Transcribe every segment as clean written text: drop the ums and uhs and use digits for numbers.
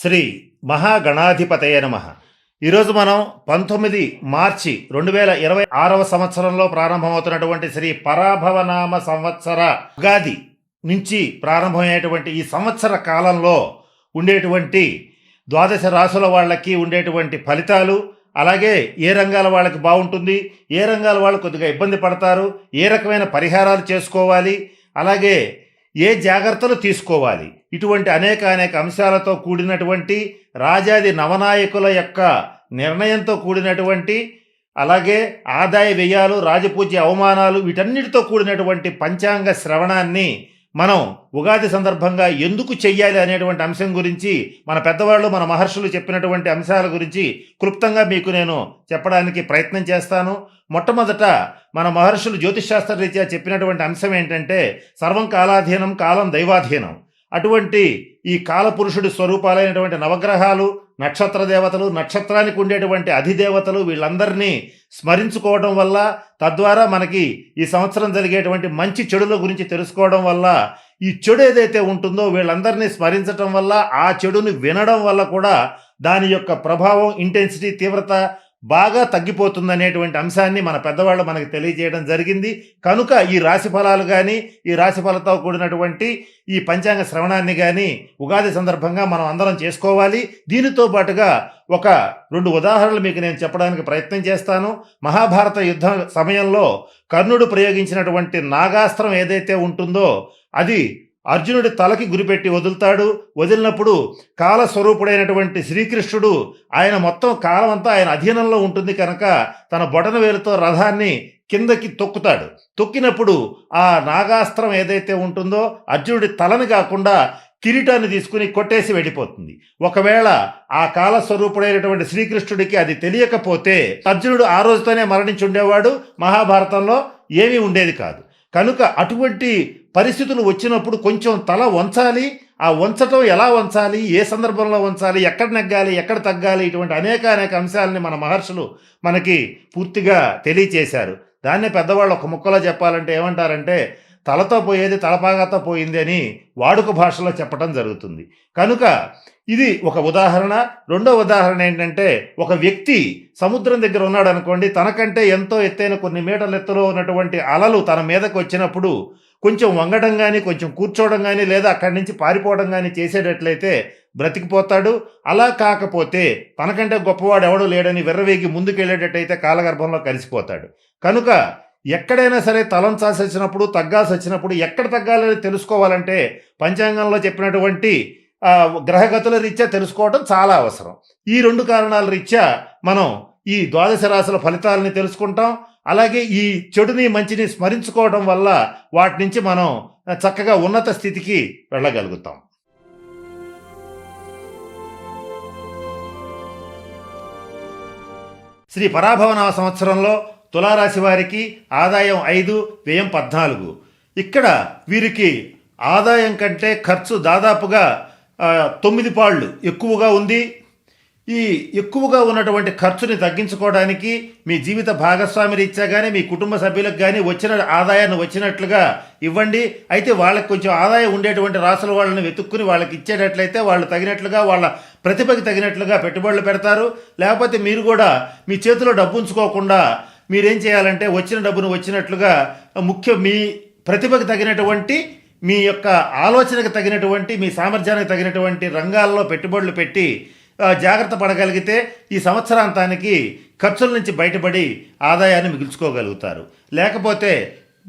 శ్రీ మహాగణాధిపతయ నమః. ఈరోజు మనం 19 మార్చి 2026వ సంవత్సరంలో ప్రారంభమవుతున్నటువంటి శ్రీ పరాభవనామ సంవత్సర ఉగాది నుంచి ప్రారంభమయ్యేటువంటి ఈ సంవత్సర కాలంలో ఉండేటువంటి ద్వాదశ రాశుల వాళ్ళకి ఉండేటువంటి ఫలితాలు, అలాగే ఏ రంగాల వాళ్ళకి బాగుంటుంది, ఏ రంగాల వాళ్ళు కొద్దిగా ఇబ్బంది పడతారు, ఏ రకమైన పరిహారాలు చేసుకోవాలి, అలాగే ఏ జాగ్రత్తలు తీసుకోవాలి, ఇటువంటి అనేక అంశాలతో కూడినటువంటి రాజాది నవనాయకుల యొక్క నిర్ణయంతో కూడినటువంటి, అలాగే ఆదాయ వ్యయాలు, రాజపూజ్య అవమానాలు, వీటన్నిటితో కూడినటువంటి పంచాంగ శ్రవణాన్ని మనం ఉగాది సందర్భంగా ఎందుకు చెయ్యాలి అనేటువంటి అంశం గురించి మన పెద్దవాళ్ళు, మన మహర్షులు చెప్పినటువంటి అంశాల గురించి క్లుప్తంగా మీకు నేను చెప్పడానికి ప్రయత్నం చేస్తాను. మొట్టమొదట మన మహర్షులు జ్యోతిషాస్త్ర రీత్యా చెప్పినటువంటి అంశం ఏంటంటే సర్వం కాలాధీనం, కాలం దైవాధీనం. అటువంటి ఈ కాలపురుషుడి స్వరూపాలైనటువంటి నవగ్రహాలు, నక్షత్ర దేవతలు, నక్షత్రానికి ఉండేటువంటి అధిదేవతలు, వీళ్ళందరినీ స్మరించుకోవడం వల్ల, తద్వారా మనకి ఈ సంవత్సరం జరిగేటువంటి మంచి చెడుల గురించి తెలుసుకోవడం వల్ల, ఈ చెడు ఏదైతే ఉంటుందో వీళ్ళందరినీ స్మరించడం వల్ల, ఆ చెడుని వినడం వల్ల కూడా దాని యొక్క ప్రభావం, ఇంటెన్సిటీ, తీవ్రత బాగా తగ్గిపోతుందనేటువంటి అంశాన్ని మన పెద్దవాళ్ళు మనకి తెలియజేయడం జరిగింది. కనుక ఈ రాశి ఫలాలు కానీ, ఈ రాశి ఫలాలతో కూడినటువంటి ఈ పంచాంగ శ్రవణాన్ని కానీ ఉగాది సందర్భంగా మనం అందరం చేసుకోవాలి. దీనితో పాటుగా ఒక 2 ఉదాహరణలు మీకు నేను చెప్పడానికి ప్రయత్నం చేస్తాను. మహాభారత యుద్ధ సమయంలో కర్ణుడు ప్రయోగించినటువంటి నాగాస్త్రం ఏదైతే ఉంటుందో అది అర్జునుడి తలకి గురిపెట్టి వదులుతాడు. వదిలినప్పుడు కాలస్వరూపుడైనటువంటి శ్రీకృష్ణుడు, ఆయన మొత్తం కాలం అంతా ఆయన అధీనంలో ఉంటుంది కనుక తన బొటన వేలుతో రథాన్ని కిందకి తొక్కుతాడు. తొక్కినప్పుడు ఆ నాగాస్త్రం ఏదైతే ఉంటుందో అర్జునుడి తలని కాకుండా కిరీటాన్ని తీసుకుని కొట్టేసి వెళ్ళిపోతుంది. ఒకవేళ ఆ కాలస్వరూపుడైనటువంటి శ్రీకృష్ణుడికి అది తెలియకపోతే అర్జునుడు ఆ రోజుతోనే మరణించి ఉండేవాడు, మహాభారతంలో ఏమీ ఉండేది కాదు. కనుక అటువంటి పరిస్థితులు వచ్చినప్పుడు కొంచెం తల వంచాలి. ఆ వంచటం ఎలా వంచాలి, ఏ సందర్భంలో వంచాలి, ఎక్కడ నెగ్గాలి, ఎక్కడ తగ్గాలి, ఇటువంటి అనేక అంశాలని మన మహర్షులు మనకి పూర్తిగా తెలియచేశారు. దాన్నే పెద్దవాళ్ళు ఒక ముక్కలో చెప్పాలంటే ఏమంటారంటే తలతో పోయేది తలపాగాతో పోయింది అని వాడుక భాషలో చెప్పడం జరుగుతుంది. కనుక ఇది ఒక ఉదాహరణ. రెండో ఉదాహరణ ఏంటంటే ఒక వ్యక్తి సముద్రం దగ్గర ఉన్నాడు అనుకోండి, తనకంటే ఎంతో ఎత్తైన కొన్ని మీటర్ల ఎత్తులో ఉన్నటువంటి అలలు తన మీదకు వచ్చినప్పుడు కొంచెం వంగడం కానీ, కొంచెం కూర్చోవడం కానీ, లేదా అక్కడి నుంచి పారిపోవడం కానీ చేసేటట్లయితే బ్రతికిపోతాడు. అలా కాకపోతే తనకంటే గొప్పవాడు ఎవడూ లేడని విర్రవేగి ముందుకెళ్ళేటట్టయితే కాలగర్భంలో కలిసిపోతాడు. కనుక ఎక్కడైనా సరే తలంచాల్సి వచ్చినప్పుడు, తగ్గాల్సి వచ్చినప్పుడు ఎక్కడ తగ్గాలని తెలుసుకోవాలంటే పంచాంగంలో చెప్పినటువంటి గ్రహగతుల రీత్యా తెలుసుకోవడం చాలా అవసరం. ఈ 2 కారణాల రీత్యా మనం ఈ ద్వాదశ రాశుల ఫలితాలని తెలుసుకుంటాం. అలాగే ఈ చెడుని మంచిని స్మరించుకోవడం వల్ల వాటి నుంచి మనం చక్కగా ఉన్నత స్థితికి వెళ్ళగలుగుతాం. శ్రీ పరాభవనామ సంవత్సరంలో తులారాశి వారికి ఆదాయం 5, వ్యయం 14. ఇక్కడ వీరికి ఆదాయం కంటే ఖర్చు దాదాపుగా 9 పాళ్ళు ఎక్కువగా ఉంది. ఈ ఎక్కువగా ఉన్నటువంటి ఖర్చుని తగ్గించుకోవడానికి మీ జీవిత భాగస్వామి రీత్యా కానీ, మీ కుటుంబ సభ్యులకు కానీ వచ్చిన ఆదాయాన్ని వచ్చినట్లుగా ఇవ్వండి. అయితే వాళ్ళకి కొంచెం ఆదాయం ఉండేటువంటి రాసుల వాళ్ళని వెతుక్కుని వాళ్ళకి ఇచ్చేటట్లయితే వాళ్ళు తగినట్లుగా, వాళ్ళ ప్రతిభకి తగినట్లుగా పెట్టుబడులు పెడతారు. లేకపోతే మీరు కూడా మీ చేతిలో డబ్బు ఉంచుకోకుండా మీరేం చేయాలంటే వచ్చిన డబ్బును వచ్చినట్లుగా మీ ప్రతిభకు తగినటువంటి, మీ యొక్క ఆలోచనకు తగినటువంటి, మీ సామర్థ్యానికి తగినటువంటి రంగాల్లో పెట్టుబడులు పెట్టి జాగ్రత్త పడగలిగితే ఈ సంవత్సరాంతానికి ఖర్చుల నుంచి బయటపడి ఆదాయాన్ని మిగుల్చుకోగలుగుతారు. లేకపోతే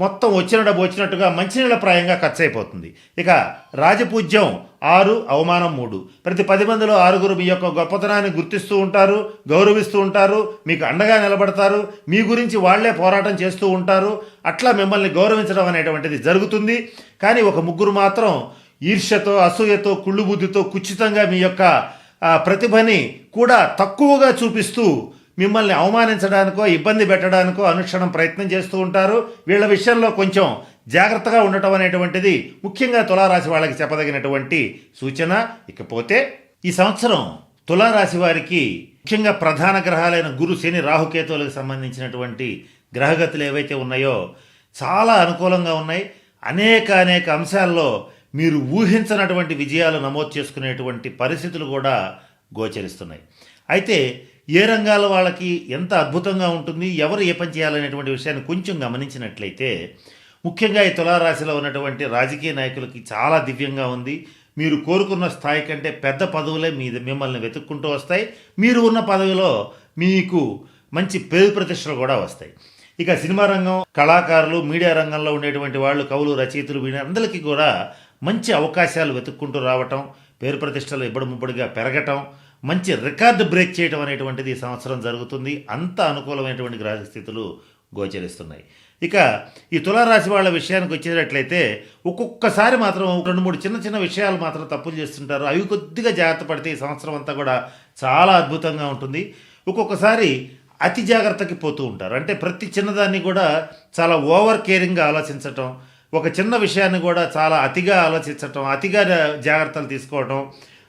మొత్తం వచ్చిన డబ్బు వచ్చినట్టుగా మంచినీళ్ళ ప్రాయంగా ఖర్చు అయిపోతుంది. ఇక రాజపూజ్యం 6, అవమానం 3. ప్రతి 10 మందిలో 6 మీ యొక్క గొప్పతనాన్ని గుర్తిస్తూ ఉంటారు, గౌరవిస్తూ ఉంటారు, మీకు అండగా నిలబడతారు, మీ గురించి వాళ్లే పోరాటం చేస్తూ ఉంటారు. అట్లా మిమ్మల్ని గౌరవించడం అనేటువంటిది జరుగుతుంది. కానీ ఒక 3 మాత్రం ఈర్ష్యతో, అసూయతో, కుళ్ళు బుద్ధితో కుచితంగా మీ యొక్క ప్రతిభని కూడా తక్కువగా చూపిస్తూ మిమ్మల్ని అవమానించడానికో, ఇబ్బంది పెట్టడానికో అనుక్షణం ప్రయత్నం చేస్తూ ఉంటారు. వీళ్ళ విషయంలో కొంచెం జాగ్రత్తగా ఉండటం అనేటువంటిది ముఖ్యంగా తులారాశి వాళ్ళకి చెప్పదగినటువంటి సూచన. ఇకపోతే ఈ సంవత్సరం తులారాశి వారికి ముఖ్యంగా ప్రధాన గ్రహాలైన గురు, శని, రాహుకేతువులకు సంబంధించినటువంటి గ్రహగతులు ఏవైతే ఉన్నాయో చాలా అనుకూలంగా ఉన్నాయి. అనేక అంశాల్లో మీరు ఊహించనటువంటి విజయాలు నమోదు చేసుకునేటువంటి పరిస్థితులు కూడా గోచరిస్తున్నాయి. అయితే ఏ రంగాల వాళ్ళకి ఎంత అద్భుతంగా ఉంటుంది, ఎవరు ఏ పని చేయాలనేటువంటి విషయాన్ని కొంచెం గమనించినట్లయితే ముఖ్యంగా ఈ తులారాశిలో ఉన్నటువంటి రాజకీయ నాయకులకి చాలా దివ్యంగా ఉంది. మీరు కోరుకున్న స్థాయి కంటే పెద్ద పదవులే మిమ్మల్ని వెతుక్కుంటూ వస్తాయి. మీరు ఉన్న పదవిలో మీకు మంచి పేరు ప్రతిష్టలు కూడా వస్తాయి. ఇక సినిమా రంగం, కళాకారులు, మీడియా రంగంలో ఉండేటువంటి వాళ్ళు, కవులు, రచయితలు, వీళ్ళందరికీ కూడా మంచి అవకాశాలు వెతుక్కుంటూ రావటం, పేరు ప్రతిష్టలు ఇబ్బడిముబ్బడిగా పెరగటం, మంచి రికార్డు బ్రేక్ చేయడం అనేటువంటిది ఈ సంవత్సరం జరుగుతుంది. అంత అనుకూలమైనటువంటి గ్రహస్థితులు గోచరిస్తున్నాయి. ఇక ఈ తులారాశి వాళ్ళ విషయానికి వచ్చేటట్లయితే ఒక్కొక్కసారి మాత్రం 2-3 చిన్న చిన్న విషయాలు మాత్రం తప్పులు చేస్తుంటారు. అవి కొద్దిగా జాగ్రత్త పడితే ఈ సంవత్సరం అంతా కూడా చాలా అద్భుతంగా ఉంటుంది. ఒక్కొక్కసారి అతి జాగ్రత్తకి పోతూ ఉంటారు. అంటే ప్రతి చిన్నదాన్ని కూడా చాలా ఓవర్ కేరింగ్గా ఆలోచించటం, ఒక చిన్న విషయాన్ని కూడా చాలా అతిగా ఆలోచించటం, అతిగా జాగ్రత్తలు తీసుకోవటం,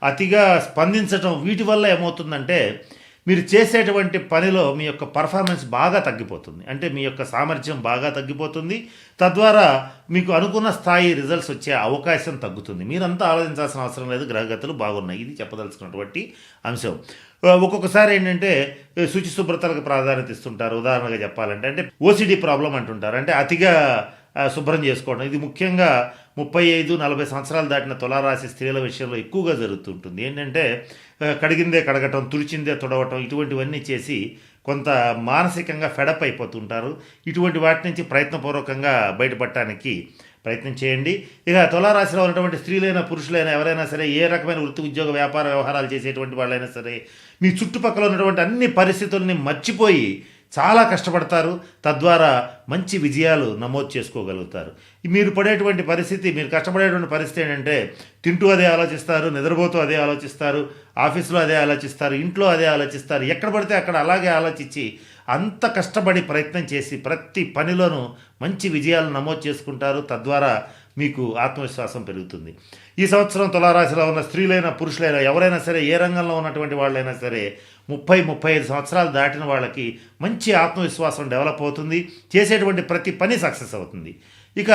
అతిగా స్పందించటం, వీటి వల్ల ఏమవుతుందంటే మీరు చేసేటువంటి పనిలో మీ యొక్క పర్ఫార్మెన్స్ బాగా తగ్గిపోతుంది. అంటే మీ యొక్క సామర్థ్యం బాగా తగ్గిపోతుంది. తద్వారా మీకు అనుకున్న స్థాయి రిజల్ట్స్ వచ్చే అవకాశం తగ్గుతుంది. మీరంతా ఆలోచించాల్సిన అవసరం లేదు, గ్రహగతులు బాగున్నాయి. ఇది చెప్పదలుచుకున్నటువంటి అంశం. ఒక్కొక్కసారి ఏంటంటే శుచిశుభ్రతలకు ప్రాధాన్యత ఇస్తుంటారు. ఉదాహరణగా చెప్పాలంటే అంటే ఓసిడి ప్రాబ్లం అంటుంటారు. అంటే అతిగా శుభ్రం చేసుకోవడం. ఇది ముఖ్యంగా 35-40 సంవత్సరాలు దాటిన తులారాశి స్త్రీల విషయంలో ఎక్కువగా జరుగుతుంటుంది. ఏంటంటే కడిగిందే కడగటం, తుడిచిందే తుడవటం, ఇటువంటివన్నీ చేసి కొంత మానసికంగా ఫెడప్ అయిపోతుంటారు. ఇటువంటి వాటి నుంచి ప్రయత్నపూర్వకంగా బయటపడటానికి ప్రయత్నం చేయండి. ఇక తులారాశిలో ఉన్నటువంటి స్త్రీలైనా పురుషులైనా ఎవరైనా సరే, ఏ రకమైన వృత్తి, ఉద్యోగ, వ్యాపార వ్యవహారాలు చేసేటువంటి వాళ్ళైనా సరే, మీ చుట్టుపక్కల ఉన్నటువంటి అన్ని పరిస్థితుల్ని మర్చిపోయి చాలా కష్టపడతారు. తద్వారా మంచి విజయాలు నమోదు చేసుకోగలుగుతారు. మీరు పడేటువంటి పరిస్థితి, మీరు కష్టపడేటువంటి పరిస్థితి ఏంటంటే తింటూ అదే ఆలోచిస్తారు, నిద్రపోతూ అదే ఆలోచిస్తారు, ఆఫీసులో అదే ఆలోచిస్తారు, ఇంట్లో అదే ఆలోచిస్తారు. ఎక్కడ పడితే అక్కడ అలాగే ఆలోచించి అంత కష్టపడి ప్రయత్నం చేసి ప్రతి పనిలోనూ మంచి విజయాలు నమోదు చేసుకుంటారు. తద్వారా మీకు ఆత్మవిశ్వాసం పెరుగుతుంది. ఈ సంవత్సరం తులారాశిలో ఉన్న స్త్రీలైనా పురుషులైనా ఎవరైనా సరే, ఏ రంగంలో ఉన్నటువంటి వాళ్ళైనా సరే 30-35 సంవత్సరాలు దాటిన వాళ్ళకి మంచి ఆత్మవిశ్వాసం డెవలప్ అవుతుంది. చేసేటువంటి ప్రతి పని సక్సెస్ అవుతుంది. ఇక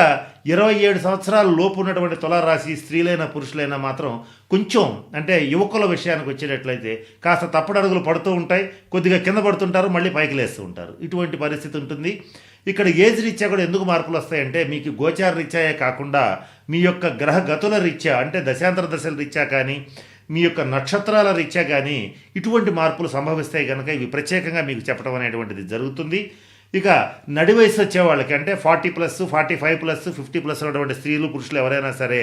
27 సంవత్సరాల లోపు ఉన్నటువంటి తులారాశి స్త్రీలైనా పురుషులైనా మాత్రం కొంచెం, అంటే యువకుల విషయానికి వచ్చేటట్లయితే కాస్త తప్పుడడుగులు పడుతూ ఉంటాయి, కొద్దిగా కింద పడుతుంటారు, మళ్ళీ పైకి లేస్తూ ఉంటారు. ఇటువంటి పరిస్థితి ఉంటుంది. ఇక్కడ ఏజ్ రీత్యా కూడా ఎందుకు మార్పులు వస్తాయంటే మీకు గోచార రీత్యాయే కాకుండా మీ యొక్క గ్రహ గతుల రీత్యా, అంటే దశాంతర దశల రీత్యా కానీ, మీ యొక్క నక్షత్రాల రీత్యా కానీ ఇటువంటి మార్పులు సంభవిస్తాయి కనుక ఇవి ప్రత్యేకంగా మీకు చెప్పడం అనేటువంటిది జరుగుతుంది. ఇక నడి వయసు వచ్చే వాళ్ళకి, అంటే 40+, 45+, 50+ ఉన్నటువంటి స్త్రీలు పురుషులు ఎవరైనా సరే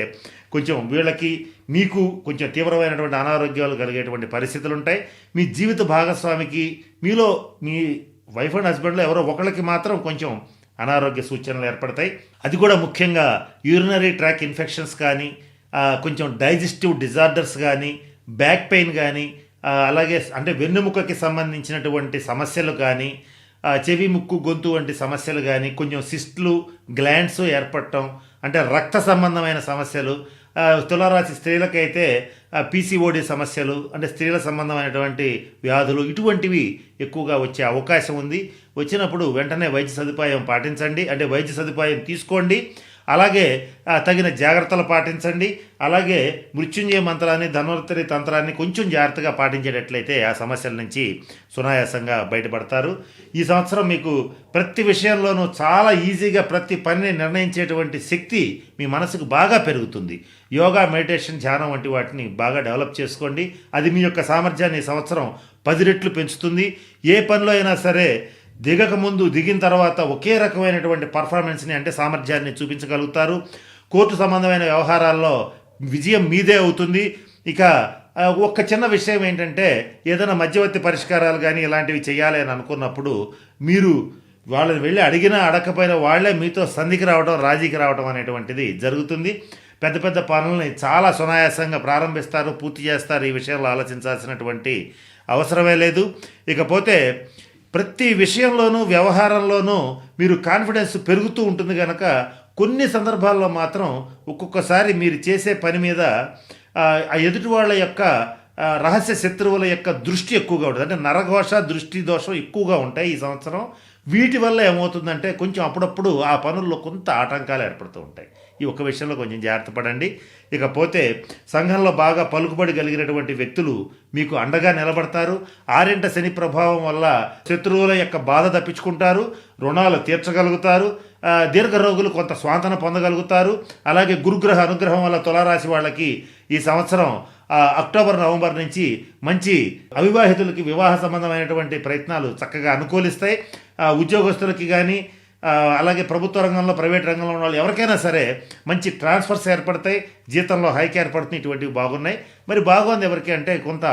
కొంచెం వీళ్ళకి మీకు కొంచెం తీవ్రమైనటువంటి అనారోగ్యాలు కలిగేటువంటి పరిస్థితులు ఉంటాయి. మీ జీవిత భాగస్వామికి, మీలో మీ వైఫ్ అండ్ హస్బెండ్లో ఎవరో ఒకళ్ళకి మాత్రం కొంచెం అనారోగ్య సూచనలు ఏర్పడతాయి. అది కూడా ముఖ్యంగా యూరినరీ ట్రాక్ ఇన్ఫెక్షన్స్ కానీ, కొంచెం డైజెస్టివ్ డిజార్డర్స్ కానీ, బ్యాక్ పెయిన్ కానీ, అలాగే అంటే వెన్నుముకకి సంబంధించినటువంటి సమస్యలు కానీ, చెవి, ముక్కు, గొంతు వంటి సమస్యలు కానీ, కొంచెం సిస్ట్లు, గ్లాండ్స్ ఏర్పడటం, అంటే రక్త సంబంధమైన సమస్యలు, తులారాశి స్త్రీలకైతే పీసీఓడి సమస్యలు, అంటే స్త్రీల సంబంధమైనటువంటి వ్యాధులు, ఇటువంటివి ఎక్కువగా వచ్చే అవకాశం ఉంది. వచ్చినప్పుడు వెంటనే వైద్య సదుపాయం పాటించండి, అంటే వైద్య సదుపాయం తీసుకోండి. అలాగే తగిన జాగ్రత్తలు పాటించండి. అలాగే మృత్యుంజయ మంత్రాన్ని, ధన్వంతరి తంత్రాన్ని కొంచెం జాగ్రత్తగా పాటించేటట్లయితే ఆ సమస్యల నుంచి సునాయాసంగా బయటపడతారు. ఈ సంవత్సరం మీకు ప్రతి విషయంలోనూ చాలా ఈజీగా ప్రతి పనిని నిర్ణయించేటువంటి శక్తి మీ మనసుకు బాగా పెరుగుతుంది. యోగా, మెడిటేషన్, ధ్యానం వంటి వాటిని బాగా డెవలప్ చేసుకోండి. అది మీ యొక్క సామర్థ్యాన్ని ఈ సంవత్సరం 10 రెట్లు పెంచుతుంది. ఏ పనిలో అయినా సరే దిగక ముందు, దిగిన తర్వాత ఒకే రకమైనటువంటి పర్ఫార్మెన్స్ని, అంటే సామర్థ్యాన్ని చూపించగలుగుతారు. కోర్టు సంబంధమైన వ్యవహారాల్లో విజయం మీదే అవుతుంది. ఇక ఒక్క చిన్న విషయం ఏంటంటే, ఏదైనా మధ్యవర్తి పరిష్కారాలు కానీ ఇలాంటివి చేయాలి అని అనుకున్నప్పుడు మీరు వాళ్ళని వెళ్ళి అడిగినా అడగకపోయినా వాళ్ళే మీతో సంధికి రావడం, రాజీకి రావడం అనేటువంటిది జరుగుతుంది. పెద్ద పెద్ద పనులని చాలా సునాయాసంగా ప్రారంభిస్తారు, పూర్తి చేస్తారు. ఈ విషయంలో ఆలోచించాల్సినటువంటి అవసరమే లేదు. ఇకపోతే ప్రతి విషయంలోనూ, వ్యవహారంలోనూ మీరు కాన్ఫిడెన్స్ పెరుగుతూ ఉంటుంది కనుక కొన్ని సందర్భాల్లో మాత్రం ఒక్కొక్కసారి మీరు చేసే పని మీద ఆ ఎదుటి వాళ్ళ యొక్క రహస్య శత్రువుల యొక్క దృష్టి ఎక్కువగా ఉంటుంది. అంటే నరఘోష, దృష్టి దోషం ఎక్కువగా ఉంటాయి ఈ సంవత్సరం. వీటి వల్ల ఏమవుతుందంటే కొంచెం అప్పుడప్పుడు ఆ పనుల్లో కొంత ఆటంకాలు ఏర్పడుతూ ఉంటాయి. ఈ ఒక్క విషయంలో కొంచెం జాగ్రత్త పడండి. ఇకపోతే సంఘంలో బాగా పలుకుబడి కలిగినటువంటి వ్యక్తులు మీకు అండగా నిలబడతారు. ఆరింట శని ప్రభావం వల్ల శత్రువుల యొక్క బాధ తప్పించుకుంటారు, రుణాలు తీర్చగలుగుతారు, దీర్ఘ రోగులు కొంత స్వాంతన పొందగలుగుతారు. అలాగే గురుగ్రహ అనుగ్రహం వల్ల తులారాశి వాళ్ళకి ఈ సంవత్సరం అక్టోబర్ నవంబర్ నుంచి మంచి అవివాహితులకి వివాహ సంబంధమైనటువంటి ప్రయత్నాలు చక్కగా అనుకూలిస్తాయి. ఉద్యోగస్తులకి కానీ అలాగే ప్రభుత్వ రంగంలో ప్రైవేట్ రంగంలో ఉన్న వాళ్ళు ఎవరికైనా సరే మంచి ట్రాన్స్ఫర్స్ ఏర్పడతాయి, జీతంలో హైక్ ఏర్పడుతుంది. ఇటువంటివి బాగున్నాయి. మరి బాగుంది ఎవరికి అంటే కొంత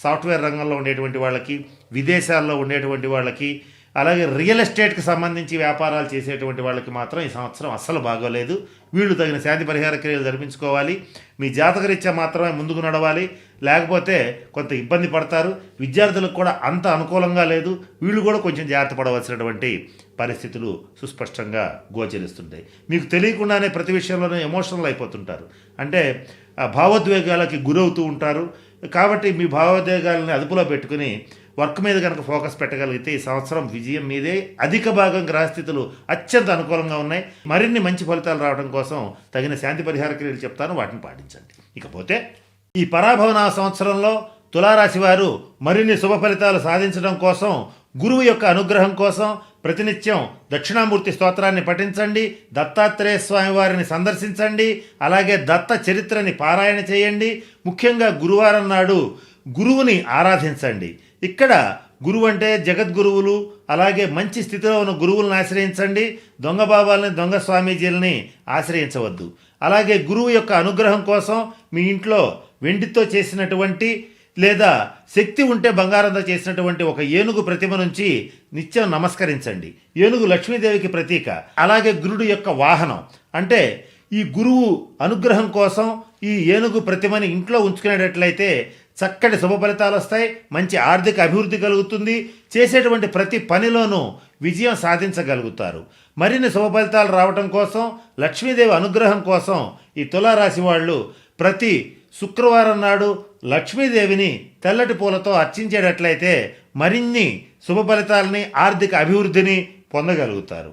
సాఫ్ట్వేర్ రంగంలో ఉండేటువంటి వాళ్ళకి, విదేశాల్లో ఉండేటువంటి వాళ్ళకి, అలాగే రియల్ ఎస్టేట్కి సంబంధించి వ్యాపారాలు చేసేటువంటి వాళ్ళకి మాత్రం ఈ సంవత్సరం అస్సలు బాగోలేదు. వీళ్ళు తగిన శాంతి పరిహార క్రియలు జరిపించుకోవాలి. మీ జాతకరీత్యా మాత్రమే ముందుకు నడవాలి, లేకపోతే కొంత ఇబ్బంది పడతారు. విద్యార్థులకు కూడా అంత అనుకూలంగా లేదు. వీళ్ళు కూడా కొంచెం జాగ్రత్త పడవలసినటువంటి పరిస్థితులు సుస్పష్టంగా గోచరిస్తుంటాయి. మీకు తెలియకుండానే ప్రతి విషయంలోనూ ఎమోషనల్ అయిపోతుంటారు, అంటే భావోద్వేగాలకి గురవుతూ ఉంటారు. కాబట్టి మీ భావోద్వేగాలని అదుపులో పెట్టుకుని వర్క్ మీద కనుక ఫోకస్ పెట్టగలిగితే ఈ సంవత్సరం విజయం మీదే. అధిక భాగం గ్రహస్థితులు అత్యంత అనుకూలంగా ఉన్నాయి. మరిన్ని మంచి ఫలితాలు రావడం కోసం తగిన శాంతి పరిహార క్రియలు చెప్తాను, వాటిని పాటించండి. ఇకపోతే ఈ పరాభవన సంవత్సరంలో తులారాశి వారు మరిన్ని శుభ ఫలితాలు సాధించడం కోసం, గురువు యొక్క అనుగ్రహం కోసం ప్రతినిత్యం దక్షిణామూర్తి స్తోత్రాన్ని పఠించండి, దత్తాత్రేయ స్వామి వారిని సందర్శించండి, అలాగే దత్త చరిత్రని పారాయణ చేయండి. ముఖ్యంగా గురువారం నాడు గురువుని ఆరాధించండి. ఇక్కడ గురువు అంటే జగద్గురువులు, అలాగే మంచి స్థితిలో ఉన్న గురువులను ఆశ్రయించండి. దొంగ బాబాలని, దొంగ స్వామీజీలని ఆశ్రయించవద్దు. అలాగే గురువు యొక్క అనుగ్రహం కోసం మీ ఇంట్లో వెండితో చేసినటువంటి లేదా శక్తి ఉంటే బంగారంతో చేసినటువంటి ఒక ఏనుగు ప్రతిమ నుంచి నిత్యం నమస్కరించండి. ఏనుగు లక్ష్మీదేవికి ప్రతీక. అలాగే గురుడు యొక్క వాహనం. అంటే ఈ గురువు అనుగ్రహం కోసం ఈ ఏనుగు ప్రతిమని ఇంట్లో ఉంచుకునేటట్లయితే చక్కటి శుభ ఫలితాలు వస్తాయి, మంచి ఆర్థిక అభివృద్ధి కలుగుతుంది, చేసేటువంటి ప్రతి పనిలోనూ విజయం సాధించగలుగుతారు. మరిన్ని శుభ ఫలితాలు రావడం కోసం, లక్ష్మీదేవి అనుగ్రహం కోసం ఈ తులారాశి వాళ్ళు ప్రతి శుక్రవారం నాడు లక్ష్మీదేవిని తెల్లటి పూలతో అర్చించేటట్లయితే మరిన్ని శుభ ఫలితాలని, ఆర్థిక అభివృద్ధిని పొందగలుగుతారు.